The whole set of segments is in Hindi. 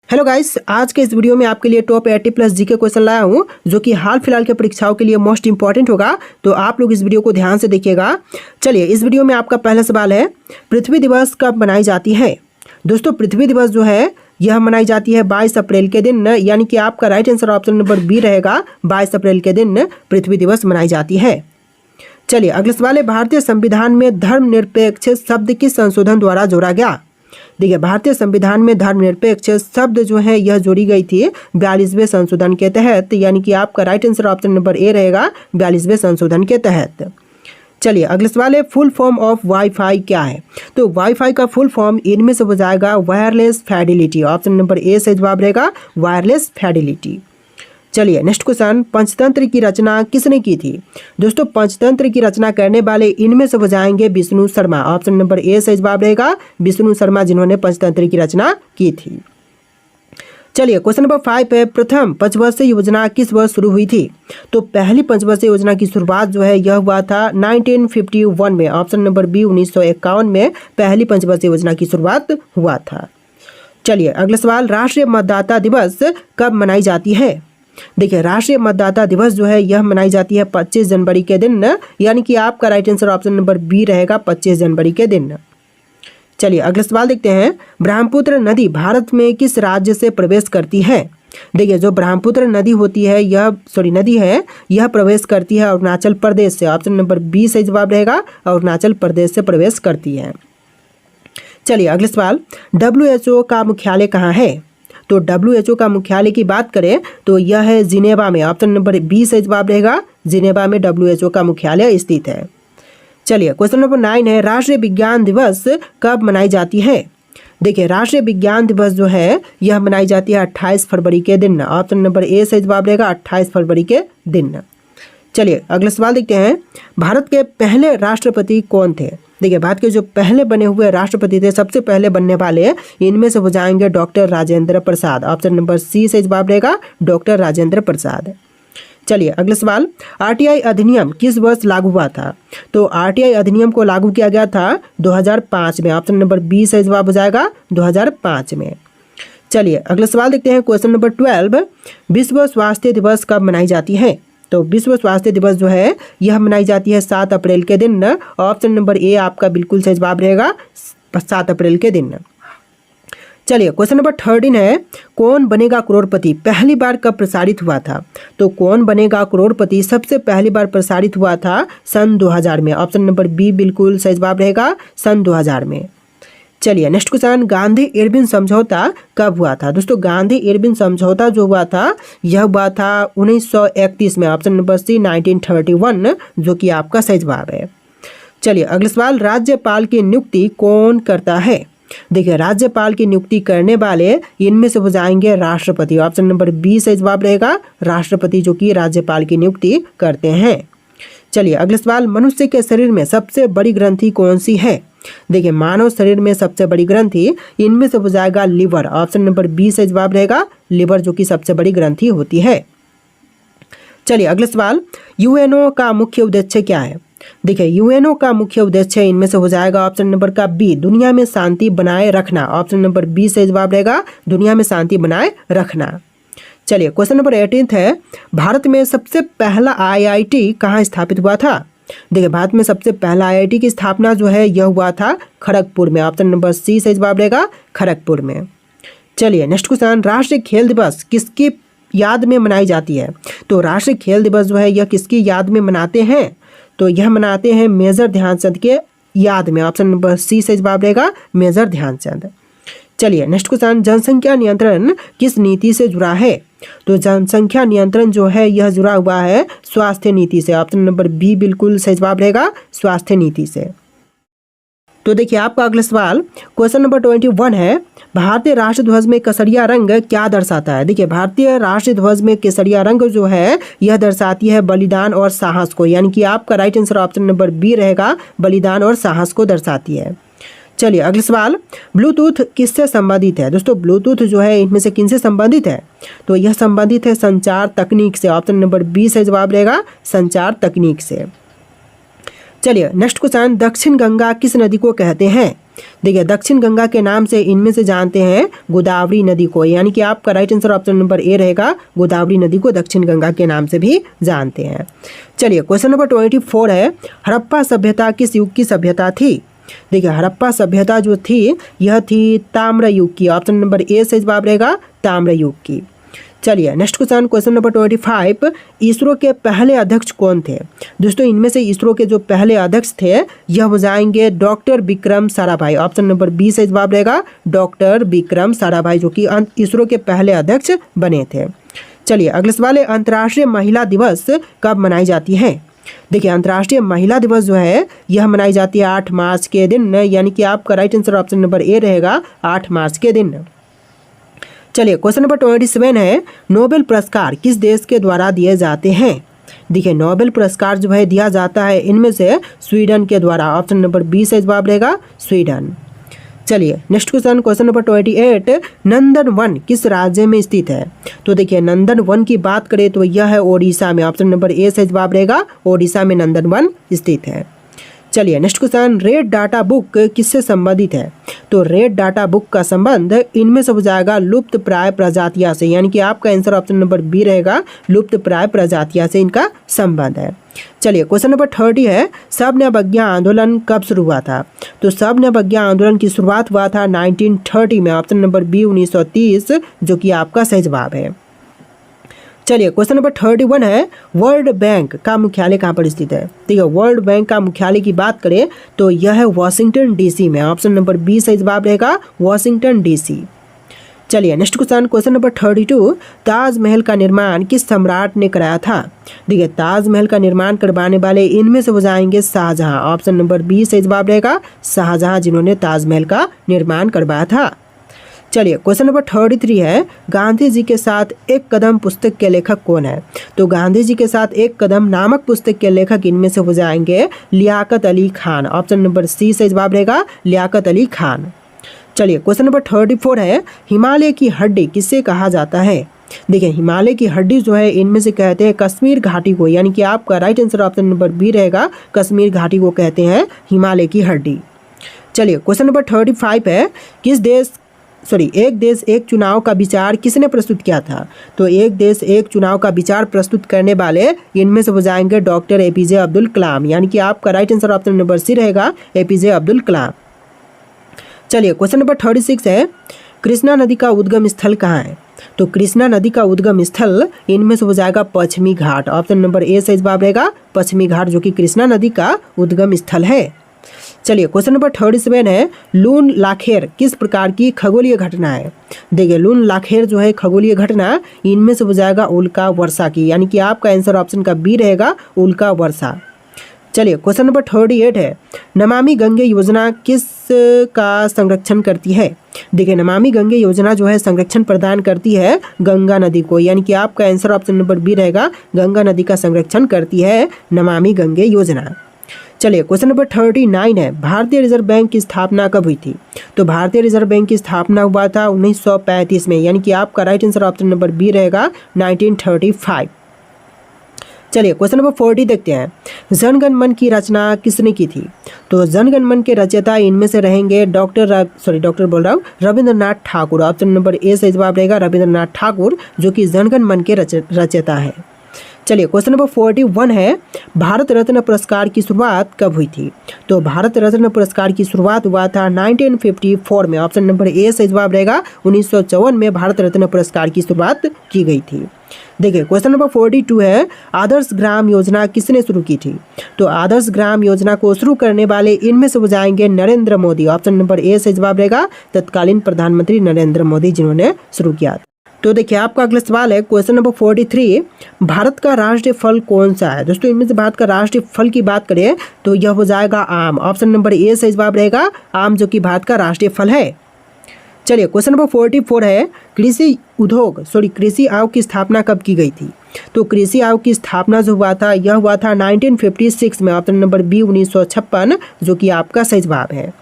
हेलो गाइस, आज के इस वीडियो में आपके लिए टॉप 80 प्लस जीके क्वेश्चन लाया हूं जो कि हाल फिलहाल के परीक्षाओं के लिए मोस्ट इंपॉर्टेंट होगा। तो आप लोग इस वीडियो को ध्यान से देखिएगा। चलिए, इस वीडियो में आपका पहला सवाल है, पृथ्वी दिवस कब मनाई जाती है। दोस्तों, पृथ्वी दिवस जो है यह मनाई जाती है 22 अप्रैल के दिन, यानी कि आपका right answer option number B रहेगा। 22 अप्रैल के दिन पृथ्वी दिवस मनाई जाती है। चलिए, अगला सवाल है, भारतीय संविधान में धर्मनिरपेक्ष शब्द किस संशोधन द्वारा जोड़ा गया। देखिए, भारतीय संविधान में धर्मनिरपेक्ष शब्द जो है यह जोड़ी गई थी 42वें संशोधन के तहत, यानी कि आपका right answer option number A रहेगा 42वें संशोधन के तहत। चलिए, अगला सवाल है, फुल फॉर्म ऑफ वाईफाई क्या है। तो वाईफाई का फुल फॉर्म इनमें से हो जाएगा wireless Fidelity. Option number A से जवाब रहेगा वायरलेस फिडेलिटी। चलिए, नेक्स्ट क्वेश्चन, पंचतंत्र की रचना किसने की थी। दोस्तों, पंचतंत्र की रचना करने वाले इनमें से हो जाएंगे Vishnu Sharma. Option number A से जवाब रहेगा विष्णु शर्मा, जिन्होंने पंचतंत्र की रचना की थी। चलिए, क्वेश्चन नंबर 5 है, प्रथम पंचवर्षीय योजना किस वर्ष शुरू हुई थी। तो पहली पंचवर्षीय योजना की शुरुआत जो है यह हुआ था 1951 में। ऑप्शन नंबर बी 1951 में पहली पंचवर्षीय योजना की शुरुआत हुआ था। चलिए, अगला सवाल, राष्ट्रीय मतदाता दिवस कब मनाई जाती है। देखिए, राष्ट्रीय मतदाता दिवस जो है यह मनाई जाती है 25 जनवरी के दिन, यानी कि आपका right answer option number B रहेगा 25 जनवरी के दिन। चलिए, अगला सवाल देखते हैं, ब्रह्मपुत्र नदी भारत में किस राज्य से प्रवेश करती है। देखिए, जो ब्रह्मपुत्र नदी होती है यह प्रवेश करती है अरुणाचल प्रदेश से। ऑप्शन नंबर बी से जवाब रहेगा अरुणाचल प्रदेश से प्रवेश करती है। चलिए, अगला सवाल, WHO का मुख्यालय कहाँ है। तो WHO का मुख्यालय की बात करें तो यह है जिनेवा में। ऑप्शन नंबर बी से जवाब रहेगा जिनेवा में WHO का मुख्यालय स्थित है। चलिए, क्वेश्चन नंबर 9 है, राष्ट्रीय विज्ञान दिवस कब मनाई जाती है। देखिए, राष्ट्रीय विज्ञान दिवस जो है यह मनाई जाती है 28 फरवरी के दिन। ऑप्शन नंबर ए से जवाब रहेगा 28 फरवरी के दिन। चलिए, अगला सवाल देखते हैं, भारत के पहले राष्ट्रपति कौन थे। देखिए, भारत के जो पहले बने हुए राष्ट्रपति थे, सबसे पहले बनने वाले इनमें से हो जाएंगे doctor Rajendra Prasad. Option number C से जवाब रहेगा डॉक्टर राजेंद्र प्रसाद। चलिए, अगला सवाल, RTI अधिनियम किस वर्ष लागू हुआ था। तो RTI अधिनियम को लागू किया गया था 2005 में। ऑप्शन नंबर बी से जवाब हो जाएगा 2005 में। चलिए, अगला सवाल देखते हैं, क्वेश्चन नंबर 12, विश्व स्वास्थ्य दिवस कब मनाई जाती है। तो विश्व स्वास्थ्य दिवस जो है यह मनाई जाती है 7 अप्रैल के दिन। ऑप्शन नंबर ए आपका बिल्कुल सही जवाब रहेगा 7 अप्रैल के दिन। चलिए, क्वेश्चन नंबर 13 है, कौन बनेगा करोड़पति पहली बार कब प्रसारित हुआ था। तो कौन बनेगा करोड़पति सबसे पहली बार प्रसारित हुआ था सन 2000 में। ऑप्शन नंबर बी बिल्कुल सही जवाब रहेगा सन 2000 में। चलिए, नेक्स्ट क्वेश्चन, गांधी इरविन समझौता कब हुआ था। दोस्तों, गांधी इरविन समझौता जो हुआ था यह हुआ था 1931 में। ऑप्शन नंबर सी 1931, जो कि आपका सही जवाब है। चलिए, अगला सवाल, राज्यपाल की नियुक्ति कौन करता है। देखिए, राज्यपाल की नियुक्ति करने वाले इनमें से हो जाएंगे राष्ट्रपति। ऑप्शन नंबर बी से जवाब रहेगा राष्ट्रपति, जो कि राज्यपाल की नियुक्ति करते हैं। चलिए, अगला सवाल, मनुष्य के शरीर में सबसे बड़ी ग्रंथि कौन सी है। देखिए, मानव शरीर में सबसे बड़ी ग्रंथि इनमें से हो जाएगा लिवर। ऑप्शन नंबर बी से जवाब रहेगा लिवर, जो कि सबसे बड़ी ग्रंथि होती है। चलिए, अगला सवाल, UNO का मुख्य उद्देश्य क्या है। देखिए, UNO का मुख्य उद्देश्य इनमें से हो जाएगा ऑप्शन नंबर का बी, दुनिया में शांति बनाए रखना। ऑप्शन नंबर बी से जवाब रहेगा दुनिया में शांति बनाए रखना। चलिए, क्वेश्चन नंबर 18 है, भारत में सबसे पहला IIT कहाँ स्थापित हुआ था। देखिए, भारत में सबसे पहला IIT की स्थापना जो है यह हुआ था खड़गपुर में। ऑप्शन नंबर सी से जवाब रहेगा खड़गपुर में। चलिए, नेक्स्ट क्वेश्चन, राष्ट्रीय खेल दिवस किसकी याद में मनाई जाती है। तो राष्ट्रीय खेल दिवस जो है यह किसकी याद में मनाते हैं। तो यह मनाते हैं मेजर ध्यानचंद के याद में। ऑप्शन नंबर सी से जवाब रहेगा मेजर ध्यानचंद। चलिए, नेक्स्ट क्वेश्चन, जनसंख्या नियंत्रण किस नीति से जुड़ा है। तो जनसंख्या नियंत्रण जो है यह जुड़ा हुआ है स्वास्थ्य नीति से। ऑप्शन नंबर बी बिल्कुल सही जवाब रहेगा स्वास्थ्य नीति से। तो देखिए, आपका अगला सवाल, क्वेश्चन नंबर 21 है, भारतीय राष्ट्र ध्वज में केसरिया रंग क्या दर्शाता है। देखिए, भारतीय राष्ट्र ध्वज में केसरिया रंग जो है यह दर्शाती है बलिदान और साहस को, यानी कि आपका right answer option number B रहेगा बलिदान और साहस को दर्शाती है। चलिए, अगला सवाल, ब्लूटूथ किससे संबंधित है। दोस्तों, ब्लूटूथ जो है इनमें से किनसे संबंधित है। तो यह संबंधित है संचार तकनीक से। ऑप्शन नंबर बी से जवाब रहेगा संचार तकनीक से। चलिए, नेक्स्ट क्वेश्चन, दक्षिण गंगा किस नदी को कहते हैं। देखिए दक्षिण गंगा के नाम से इनमें से जानते हैं गोदावरी नदी को, यानी कि आपका right answer option number A रहेगा। गोदावरी नदी को दक्षिण गंगा के नाम से भी जानते हैं। चलिए क्वेश्चन नंबर 24 है, हड़प्पा सभ्यता किस युग की सभ्यता थी? देखिए हड़प्पा सभ्यता जो थी यह थी ताम्र युग की। ऑप्शन नंबर ए सही जवाब रहेगा, ताम्र युग की। चलिए नेक्स्ट क्वेश्चन नंबर 25, इसरो के पहले अध्यक्ष कौन थे? दोस्तों इनमें से इसरो के जो पहले अध्यक्ष थे यह हो जाएंगे doctor Vikram Sarabhai. Option number B से जवाब रहेगा, डॉक्टर विक्रम साराभाई, जो कि इसरो के पहले अध्यक्ष बने थे। चलिए अगले सवाल है, अंतर्राष्ट्रीय महिला दिवस कब मनाई जाती है? देखिए अंतर्राष्ट्रीय महिला दिवस जो है यह मनाई जाती है 8 मार्च के दिन, यानी कि आपका right answer option number A रहेगा, 8 मार्च के दिन। चलिए क्वेश्चन नंबर 27 है, नोबेल पुरस्कार किस देश के द्वारा दिए जाते हैं? देखिए नोबेल पुरस्कार जो है दिया जाता है इनमें से स्वीडन के द्वारा। ऑप्शन नंबर बी से जवाब रहेगा, स्वीडन। चलिए नेक्स्ट क्वेश्चन नंबर 28, नंदन वन किस राज्य में स्थित है? तो देखिए नंदन वन की बात करें तो यह है ओडिशा में। ऑप्शन नंबर ए से जवाब रहेगा, ओडिशा में नंदन वन स्थित है। चलिए next question, red data book किससे संबंधित है? तो रेड डाटा बुक का संबंध इनमें से हो जाएगा लुप्त प्राय प्रजातियां से, यानी कि आपका आंसर ऑप्शन नंबर बी रहेगा, लुप्त प्राय प्रजातियां से इनका संबंध है। चलिए क्वेश्चन नंबर 30 है, सबने आंदोलन कब शुरू हुआ था? तो सबने आंदोलन की शुरुआत हुआ था 1930 में। ऑप्शन नंबर बी 1930, जो कि आपका सही जवाब है। चलिए क्वेश्चन नंबर 31 है, वर्ल्ड बैंक का मुख्यालय कहाँ पर स्थित है? ठीक है, वर्ल्ड बैंक का मुख्यालय की बात करें तो यह है वॉशिंगटन डीसी में। ऑप्शन नंबर बी सही जवाब रहेगा, वॉशिंगटन डीसी। चलिए नेक्स्ट क्वेश्चन नंबर 32, ताजमहल का निर्माण किस सम्राट ने कराया था? देखिए ताजमहल का निर्माण करवाने वाले इनमें से हो जाएंगे शाहजहां। ऑप्शन नंबर बी सही जवाब रहेगा, शाहजहां, जिन्होंने ताजमहल का निर्माण करवाया था। चलिए क्वेश्चन नंबर 33 है, गांधी जी के साथ एक कदम पुस्तक के लेखक कौन है? तो गांधी जी के साथ एक कदम नामक पुस्तक के लेखक इनमें से हो जाएंगे Liaquat Ali Khan. Option number C से जवाब रहेगा, लियाकत अली खान। चलिए क्वेश्चन नंबर 34 है, हिमालय की हड्डी किससे कहा जाता है? देखिए हिमालय की हड्डी जो है इनमें से कहते हैं कश्मीर घाटी को, यानी कि आपका right answer option number B रहेगा, कश्मीर घाटी को कहते हैं हिमालय की हड्डी। चलिए क्वेश्चन नंबर 35 है, एक देश एक चुनाव का विचार किसने प्रस्तुत किया था? तो एक देश एक चुनाव का विचार प्रस्तुत करने वाले इनमें से हो जाएंगे डॉक्टर एपीजे अब्दुल कलाम, यानी कि आपका right answer option number C रहेगा, एपीजे अब्दुल कलाम। चलिए क्वेश्चन नंबर 36 है, कृष्णा नदी का उद्गम स्थल कहाँ है? तो कृष्णा नदी का उद्गम स्थल इनमें से हो जाएगा पश्चिमी घाट। ऑप्शन नंबर ए सही जवाब रहेगा, पश्चिमी घाट, जो कि कृष्णा नदी का उद्गम स्थल है। चलिए क्वेश्चन नंबर 37 है, लून लाखेर किस प्रकार की खगोलीय घटना है? देखिए लून लाखेर जो है खगोलीय घटना इनमें से हो जाएगा उल्का वर्षा की, यानी कि आपका आंसर ऑप्शन का बी रहेगा, उल्का वर्षा। चलिए क्वेश्चन नंबर 38 है, नमामि गंगे योजना किस का संरक्षण करती है? देखिए नमामि गंगे योजना जो है संरक्षण प्रदान करती है गंगा नदी को, यानी कि आपका आंसर ऑप्शन नंबर बी रहेगा, गंगा नदी का संरक्षण करती है नमामि गंगे योजना। चलिए क्वेश्चन नंबर 39 है, भारतीय रिजर्व बैंक की स्थापना कब हुई थी? तो भारतीय रिजर्व बैंक की स्थापना हुआ था 1935 में, यानी कि आपका right answer option number B रहेगा, 1935। चलिए क्वेश्चन नंबर 40 देखते हैं, जनगण मन की रचना किसने की थी? तो जनगण मन के रचयिता इनमें से रहेंगे Rabindranath Thakur. Option number A से जवाब रहेगा, रविंद्रनाथ ठाकुर, जो कि जनगण मन के रचयिता है। चलिए क्वेश्चन नंबर 41 है, भारत रत्न पुरस्कार की शुरुआत कब हुई थी? तो भारत रत्न पुरस्कार की शुरुआत हुआ था 1954 में। ऑप्शन नंबर ए से जवाब रहेगा, 1954 में भारत रत्न पुरस्कार की शुरुआत की गई थी। देखिए क्वेश्चन नंबर 42 है, आदर्श ग्राम योजना किसने शुरू की थी? तो आदर्श ग्राम योजना को शुरू करने वाले इनमें से हो जाएंगे Narendra Modi. Option number A से जवाब रहेगा, तत्कालीन प्रधानमंत्री नरेंद्र मोदी, जिन्होंने शुरू किया। तो देखिए आपका अगला सवाल है क्वेश्चन नंबर 43, भारत का राष्ट्रीय फल कौन सा है? दोस्तों इनमें से भारत का राष्ट्रीय फल की बात करें तो यह हो जाएगा आम। ऑप्शन नंबर ए से जवाब रहेगा, आम, जो कि भारत का राष्ट्रीय फल है। चलिए क्वेश्चन नंबर 44 है, कृषि आयोग की स्थापना कब की गई थी? तो कृषि आयोग की स्थापना जो हुआ था यह हुआ था 1956 में। ऑप्शन नंबर बी 1956, जो कि आपका सही जवाब है।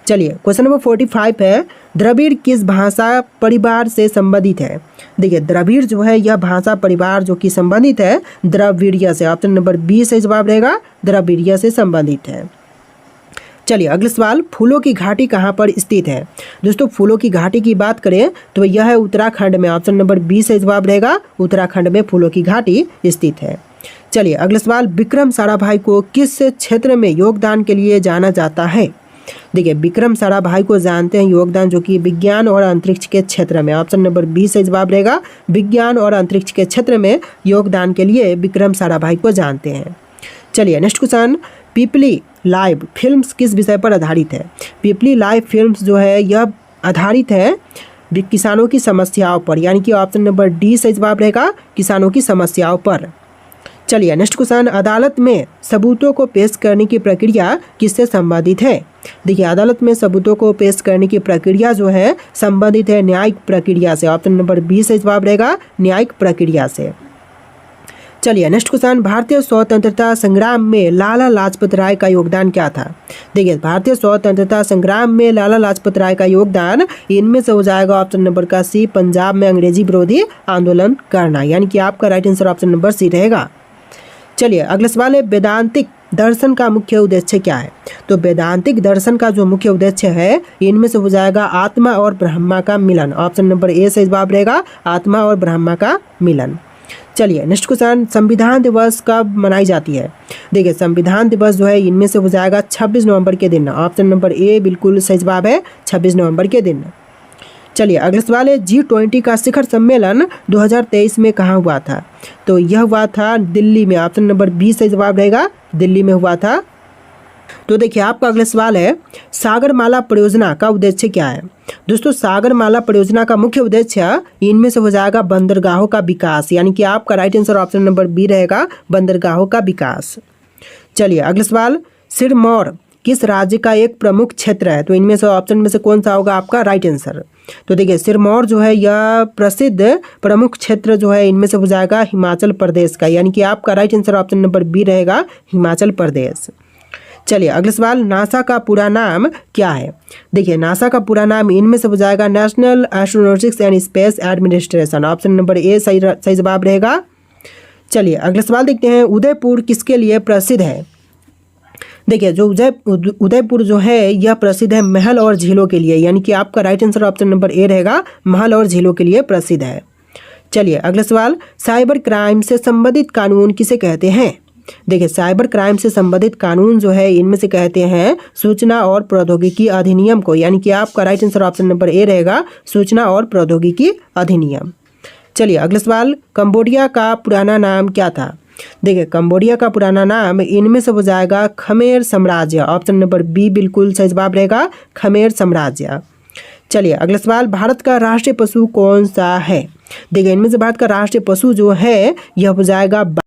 चलिए क्वेश्चन नंबर 45 है, द्रविड़ किस भाषा परिवार से संबंधित है? देखिए द्रविड़ जो है यह भाषा परिवार जो कि संबंधित है द्रविड़ीय से। ऑप्शन नंबर बी से जवाब रहेगा, द्रविड़ीय से संबंधित है। चलिए अगला सवाल, फूलों की घाटी कहाँ पर स्थित है? दोस्तों फूलों की घाटी की बात करें तो यह है उत्तराखंड में। ऑप्शन नंबर बी से जवाब रहेगा, उत्तराखंड में फूलों की घाटी स्थित है। चलिए अगला सवाल, विक्रम साराभाई को किस क्षेत्र में योगदान के लिए जाना जाता है? देखिए विक्रम साराभाई को जानते हैं योगदान जो कि विज्ञान और अंतरिक्ष के क्षेत्र में। ऑप्शन नंबर बी से जवाब रहेगा, विज्ञान और अंतरिक्ष के क्षेत्र में योगदान के लिए विक्रम साराभाई को जानते हैं। चलिए नेक्स्ट क्वेश्चन, पीपली लाइव फिल्म्स किस विषय पर आधारित है? पीपली लाइव फिल्म्स जो है यह आधारित है किसानों की समस्याओं पर, यानी कि ऑप्शन नंबर डी से जवाब रहेगा, किसानों की समस्याओं पर। चलिए नेक्स्ट क्वेश्चन, अदालत में सबूतों को पेश करने की प्रक्रिया किससे संबंधित है? देखिए अदालत में सबूतों को पेश करने की प्रक्रिया जो है संबंधित है न्यायिक प्रक्रिया से। ऑप्शन नंबर बी से जवाब रहेगा, न्यायिक प्रक्रिया से। चलिए नेक्स्ट क्वेश्चन, भारतीय स्वतंत्रता संग्राम में लाला लाजपत राय का योगदान क्या था? देखिए भारतीय स्वतंत्रता संग्राम में लाला लाजपत राय का योगदान इनमें से हो जाएगा ऑप्शन नंबर का सी, पंजाब में अंग्रेजी विरोधी आंदोलन करना, यानी कि आपका right answer option number C रहेगा। चलिए अगला सवाल है, वेदांतिक दर्शन का मुख्य उद्देश्य क्या है? तो वेदांतिक दर्शन का जो मुख्य उद्देश्य है इनमें से हो जाएगा आत्मा और ब्रह्मा का मिलन। ऑप्शन नंबर ए से जवाब रहेगा, आत्मा और ब्रह्मा का मिलन। चलिए नेक्स्ट क्वेश्चन, संविधान दिवस कब मनाई जाती है? देखिए संविधान दिवस जो है इनमें से हो जाएगा 26 नवंबर के दिन। ऑप्शन नंबर ए बिल्कुल सही जवाब है, 26 नवंबर के दिन। चलिए अगला सवाल है, G20 का शिखर सम्मेलन 2023 में कहाँ हुआ था? तो यह हुआ था दिल्ली में। ऑप्शन नंबर बी से जवाब रहेगा, दिल्ली में हुआ था। तो देखिए आपका अगला सवाल है, सागरमाला परियोजना का उद्देश्य क्या है? दोस्तों सागरमाला परियोजना का मुख्य उद्देश्य इनमें से हो जाएगा बंदरगाहों का विकास, यानी कि आपका right answer option number B रहेगा, बंदरगाहों का विकास। चलिए अगला सवाल, सिरमौर किस राज्य का एक प्रमुख क्षेत्र है? तो इनमें से ऑप्शन में से कौन सा होगा आपका राइट आंसर? तो देखिए सिरमौर जो है यह प्रसिद्ध प्रमुख क्षेत्र जो है इनमें से हो जाएगा हिमाचल प्रदेश का, यानी कि आपका right answer option number B रहेगा, हिमाचल प्रदेश। चलिए अगला सवाल, नासा का पूरा नाम क्या है? देखिए नासा का पूरा नाम इनमें से हो जाएगा national astronautics and space administration. Option number A सही जवाब रहेगा। चलिए अगला सवाल देखते हैं, उदयपुर किसके लिए प्रसिद्ध है? देखिए जो उदयपुर जो है यह प्रसिद्ध है महल और झीलों के लिए, यानी कि आपका right answer option number A रहेगा, महल और झीलों के लिए प्रसिद्ध है। चलिए अगला सवाल, साइबर क्राइम से संबंधित कानून किसे कहते हैं? देखिए साइबर क्राइम से संबंधित कानून जो है इनमें से कहते हैं सूचना और प्रौद्योगिकी अधिनियम को, यानी कि आपका right answer option number A रहेगा, सूचना और प्रौद्योगिकी अधिनियम। चलिए अगला सवाल, कंबोडिया का पुराना नाम क्या था? देखिए कंबोडिया का पुराना नाम इनमें से हो जाएगा खमेर साम्राज्य। ऑप्शन नंबर बी बिल्कुल सही जवाब रहेगा, खमेर साम्राज्य। चलिए अगला सवाल, भारत का राष्ट्रीय पशु कौन सा है? देखिए इनमें से भारत का राष्ट्रीय पशु जो है यह हो जाएगा